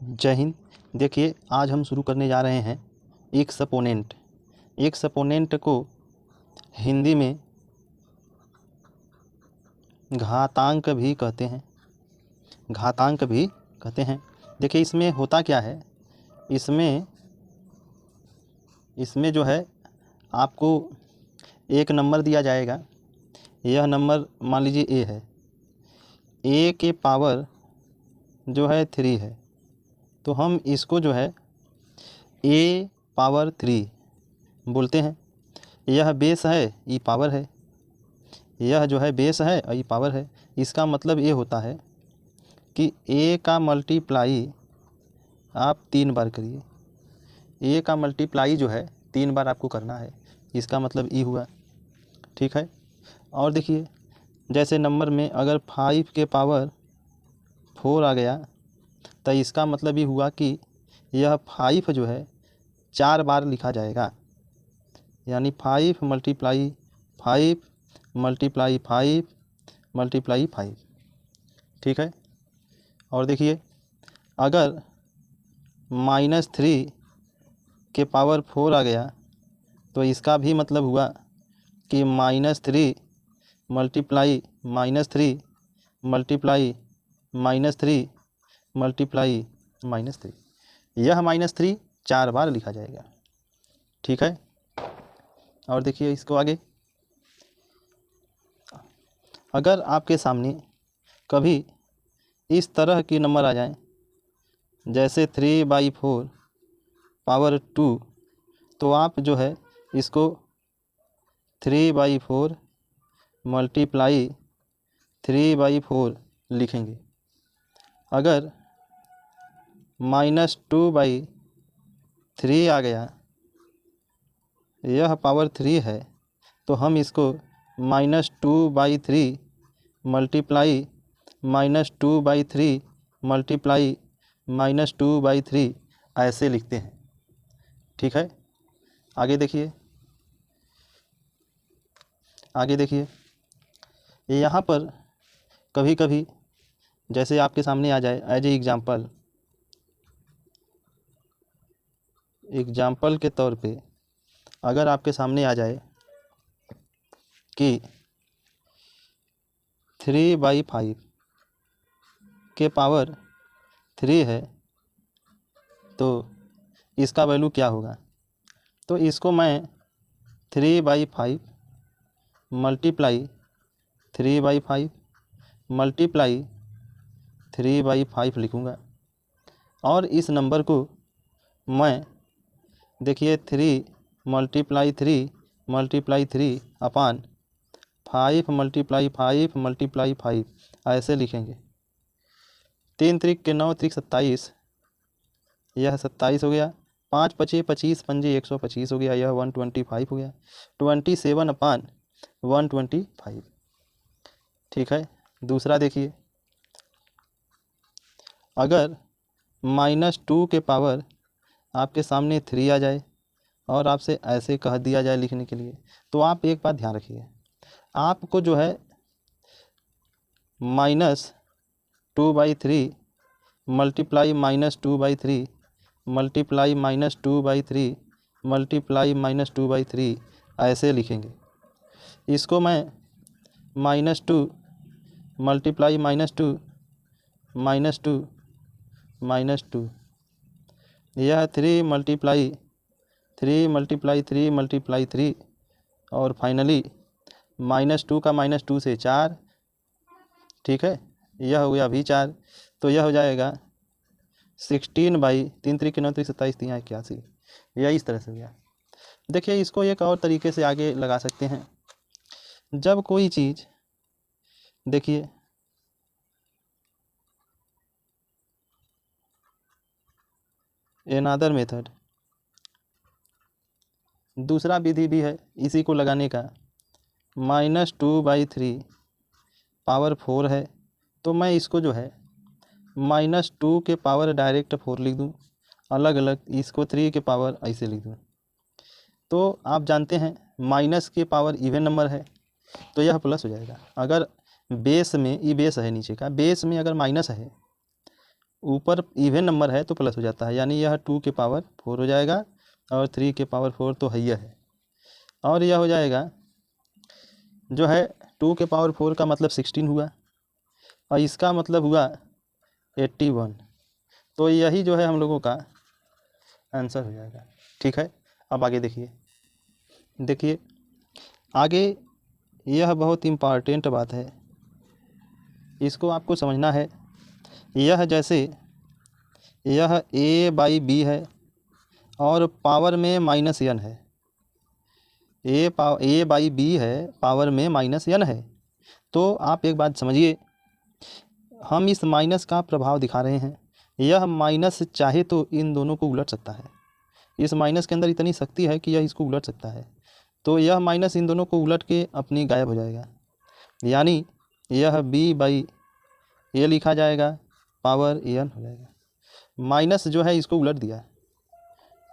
जय हिंद। देखिए, आज हम शुरू करने जा रहे हैं एक्सपोनेंट। एक्सपोनेंट को हिंदी में घातांक भी कहते हैं। देखिए, इसमें होता क्या है, इसमें जो है आपको एक नंबर दिया जाएगा। यह नंबर मान लीजिए ए है, ए के पावर जो है 3 है, तो हम इसको जो है ए पावर 3 बोलते हैं। यह बेस है, ई पावर है। यह जो है बेस है और ई पावर है। इसका मतलब ये होता है कि ए का मल्टीप्लाई आप 3 बार करिए। ए का मल्टीप्लाई जो है 3 बार आपको करना है, इसका मतलब ई हुआ। ठीक है। और देखिए, जैसे नंबर में अगर 5 के पावर 4 आ गया तो इसका मतलब ये हुआ कि यह 5 जो है 4 बार लिखा जाएगा, यानी 5 मल्टीप्लाई 5 मल्टीप्लाई 5 मल्टीप्लाई 5। ठीक है। और देखिए, अगर -3 के पावर 4 आ गया तो इसका भी मतलब हुआ कि -3 मल्टीप्लाई -3 मल्टीप्लाई -3 मल्टीप्लाई -3। यह -3 4 बार लिखा जाएगा। ठीक है। और देखिए इसको आगे, अगर आपके सामने कभी इस तरह की नंबर आ जाए जैसे 3/4 पावर 2, तो आप जो है इसको 3/4 मल्टीप्लाई 3/4 लिखेंगे। अगर -2/3 आ गया, यह पावर 3 है, तो हम इसको -2/3 मल्टीप्लाई -2/3 मल्टीप्लाई -2/3 ऐसे लिखते हैं। ठीक है। आगे देखिए, यहाँ पर कभी कभी जैसे आपके सामने आ जाए एज ए एग्जाम्पल के तौर पे, अगर आपके सामने आ जाए कि 3/5 के पावर 3 है, तो इसका वैल्यू क्या होगा। तो इसको मैं 3/5 मल्टीप्लाई 3/5 मल्टीप्लाई 3/5 लिखूँगा। और इस नंबर को मैं देखिए 3 मल्टीप्लाई 3 मल्टीप्लाई 3 अपान 5 मल्टीप्लाई 5 मल्टीप्लाई 5 ऐसे लिखेंगे। 3 त्रिक के 9 त्रिक 27, यह 27 हो गया। 5 पचे 25 पंजे 125 हो गया, यह 125 हो गया। 27 अपान 125। ठीक है। दूसरा देखिए, अगर -2 के पावर आपके सामने 3 आ जाए और आपसे ऐसे कह दिया जाए लिखने के लिए, तो आप एक बात ध्यान रखिए, आपको जो है -2/3 मल्टीप्लाई -2/3 मल्टीप्लाई -2/3 मल्टीप्लाई -2/3 ऐसे लिखेंगे। इसको मैं -2 मल्टीप्लाई -2 -2 यह 3 मल्टीप्लाई 3 मल्टीप्लाई 3 मल्टीप्लाई 3 और फाइनली -2 का -2 से 4। ठीक है। यह हो गया भी 4, तो यह हो जाएगा 16/3 त्रिक 9 त्रिक 27 3 81। यह इस तरह से हो गया। देखिए, इसको एक और तरीके से आगे लगा सकते हैं। जब कोई चीज़, देखिए अनदर मेथड, दूसरा विधि भी है इसी को लगाने का। -2/3 पावर 4 है, तो मैं इसको जो है -2 के पावर डायरेक्ट 4 लिख दूँ, अलग अलग इसको 3 के पावर ऐसे लिख दूँ। तो आप जानते हैं माइनस के पावर इवन नंबर है, तो यह प्लस हो जाएगा। अगर बेस में, ई बेस है नीचे का, बेस में अगर माइनस है ऊपर इवन नंबर है तो प्लस हो जाता है, यानी यह 2 के पावर 4 हो जाएगा और 3 के पावर 4 तो है है। और यह हो जाएगा जो है 2 के पावर 4 का मतलब 16 हुआ और इसका मतलब हुआ 81। तो यही जो है हम लोगों का आंसर हो जाएगा। ठीक है, अब आगे देखिए आगे यह बहुत इम्पॉर्टेंट बात है, इसको आपको समझना है। यह जैसे यह a/b है और पावर में -n है, a/b है पावर में -n है। तो आप एक बात समझिए, हम इस माइनस का प्रभाव दिखा रहे हैं। यह माइनस चाहे तो इन दोनों को उलट सकता है, इस माइनस के अंदर इतनी शक्ति है कि यह इसको उलट सकता है। तो यह माइनस इन दोनों को उलट के अपनी गायब हो जाएगा, यानी यह b/a लिखा जाएगा, पावर an हो जाएगा। माइनस जो है इसको उलट दिया,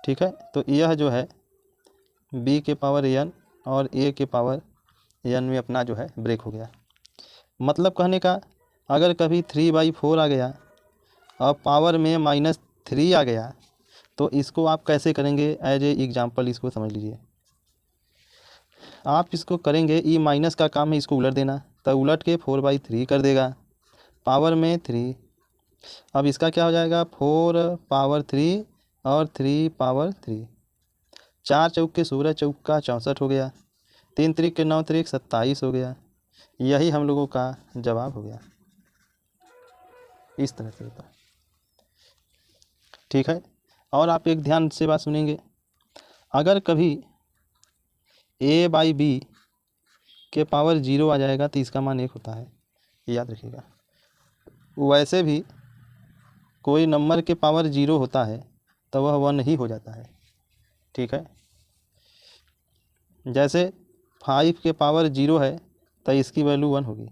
ठीक है। तो यह जो है b के पावर n और a के पावर n में अपना जो है ब्रेक हो गया। मतलब कहने का, अगर कभी 3/4 आ गया और पावर में -3 आ गया तो इसको आप कैसे करेंगे, एज ए एग्जाम्पल इसको समझ लीजिए। आप इसको करेंगे, ई माइनस का काम है इसको उलट देना, तो उलट के 4/3 कर देगा, पावर में 3। अब इसका क्या हो जाएगा, 4 पावर 3 और 3 पावर 3। 4 चौक के 16, चौक का 64 हो गया, 3 त्रिक के 9 त्रिक 27 हो गया। यही हम लोगों का जवाब हो गया। इस तरह से होता है, ठीक है। और आप एक ध्यान से बात सुनेंगे, अगर कभी a/b के पावर 0 आ जाएगा तो इसका मान 1 होता है, याद रखिएगा। वैसे भी कोई नंबर के पावर 0 होता है तो वह 1 ही हो जाता है, ठीक है। जैसे 5 के पावर 0 है तो इसकी वैल्यू 1 होगी।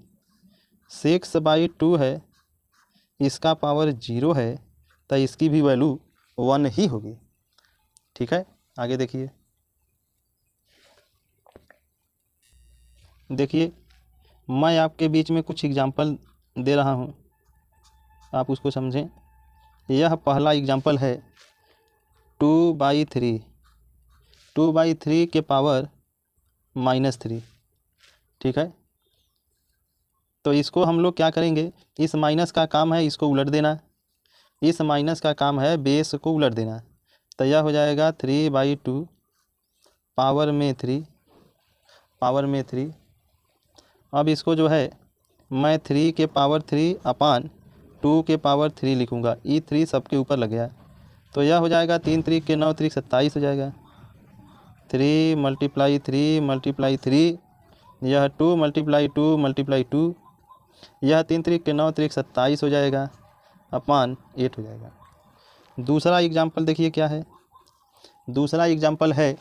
6/2 है, इसका पावर 0 है तो इसकी भी वैल्यू 1 ही होगी, ठीक है। आगे देखिए मैं आपके बीच में कुछ एग्जाम्पल दे रहा हूँ, आप उसको समझें। यह पहला एग्जाम्पल है 2/3, 2/3 के पावर -3, ठीक है। तो इसको हम लोग क्या करेंगे, इस माइनस का काम है इसको उलट देना, इस माइनस का काम है बेस को उलट देना। तो यह हो जाएगा 3/2 पावर में 3, पावर में 3। अब इसको जो है मैं 3 के पावर 3 अपान 2 के पावर 3 लिखूँगा, ई 3 सबके ऊपर लग गया। तो यह हो जाएगा 3 त्रिक के 9 त्रिक 27 हो जाएगा, 3 × 3 × 3, यह 2 × 2 × 2, यह 3 त्रिक के 9 त्रिक 27 हो जाएगा, अपान 8 हो जाएगा। दूसरा एग्जाम्पल देखिए क्या है, दूसरा एग्जाम्पल है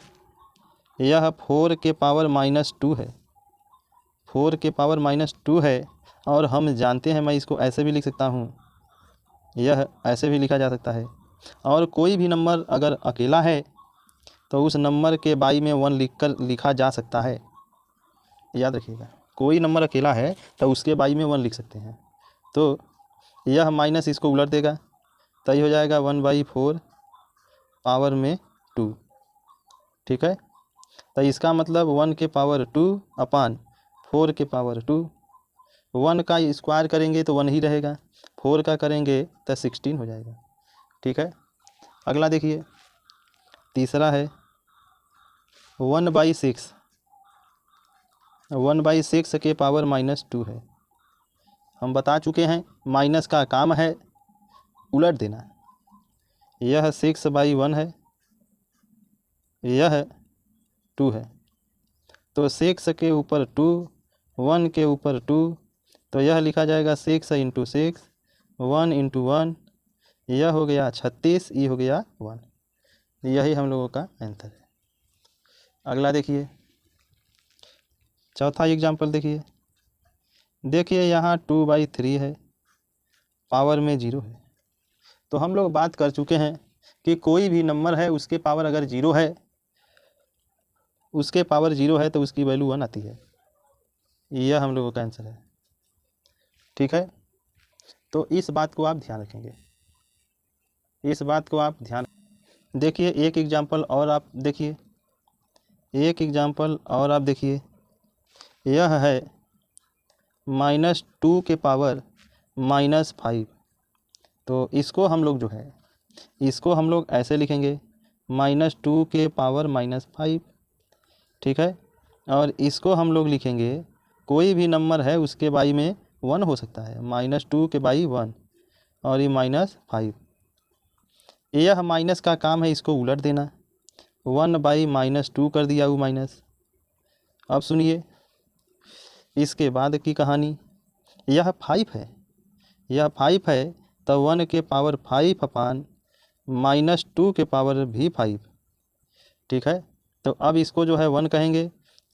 यह 4 के पावर -2 है, 4 के पावर -2 है। और हम जानते हैं, मैं इसको ऐसे भी लिख सकता हूँ, यह ऐसे भी लिखा जा सकता है। और कोई भी नंबर अगर अकेला है तो उस नंबर के बाई में 1 लिखा जा सकता है, याद रखिएगा। कोई नंबर अकेला है तो उसके बाई में 1 लिख सकते हैं। तो यह माइनस इसको उलट देगा, तो ये हो जाएगा 1/4 पावर में 2, ठीक है। तो इसका मतलब 1 के पावर 2 अपान 4 के पावर 2। 1 का स्क्वायर करेंगे तो 1 ही रहेगा, 4 का करेंगे तो 16 हो जाएगा, ठीक है। अगला देखिए, तीसरा है 1/6, 1/6 के पावर -2 है। हम बता चुके हैं माइनस का काम है उलट देना। यह 6/1 है, यह 2 है, तो 6 के ऊपर 2, 1 के ऊपर 2, तो यह लिखा जाएगा 6 × 6, 1 × 1, यह हो गया 36, ये हो गया 1। यही हम लोगों का आंसर है। अगला देखिए, चौथा एग्जाम्पल देखिए यहाँ 2/3 है, पावर में 0 है। तो हम लोग बात कर चुके हैं कि कोई भी नंबर है उसके पावर अगर 0 है, उसके पावर 0 है तो उसकी वैल्यू 1 आती है। यह हम लोगों का आंसर है, ठीक है। तो इस बात को आप ध्यान रखेंगे। इस बात को आप ध्यान देखिए। एक एग्जाम्पल और आप देखिए, यह है -2 के पावर -5। तो इसको हम लोग ऐसे लिखेंगे -2 के पावर -5, ठीक है। और इसको हम लोग लिखेंगे, कोई भी नंबर है उसके बाई में 1 हो सकता है, -2 के बाई 1 और ये -5। यह माइनस का काम है इसको उलट देना, 1/-2 कर दिया वो माइनस। अब सुनिए इसके बाद की कहानी। यह 5 है, तो 1 के पावर 5 अपान -2 के पावर भी 5, ठीक है। तो अब इसको जो है 1 कहेंगे।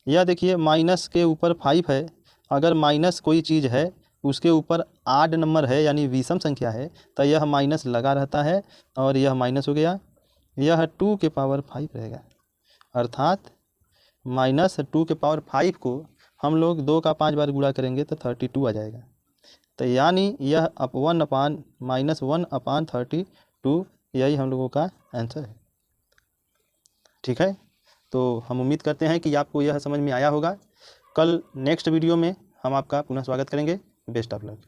यह देखिए माइनस के ऊपर 5 है, अगर माइनस कोई चीज़ है उसके ऊपर आड नंबर है यानी विषम संख्या है तो यह माइनस लगा रहता है और यह माइनस हो गया। यह 2 के पावर 5 रहेगा, अर्थात -2 के पावर 5 को हम लोग 2 का 5 बार गुणा करेंगे तो 32 आ जाएगा। तो यानी यह 1/-1/32, यही हम लोगों का आंसर है, ठीक है। तो हम उम्मीद करते हैं कि आपको यह समझ में आया होगा। कल नेक्स्ट वीडियो में हम आपका पुनः स्वागत करेंगे। Best of luck.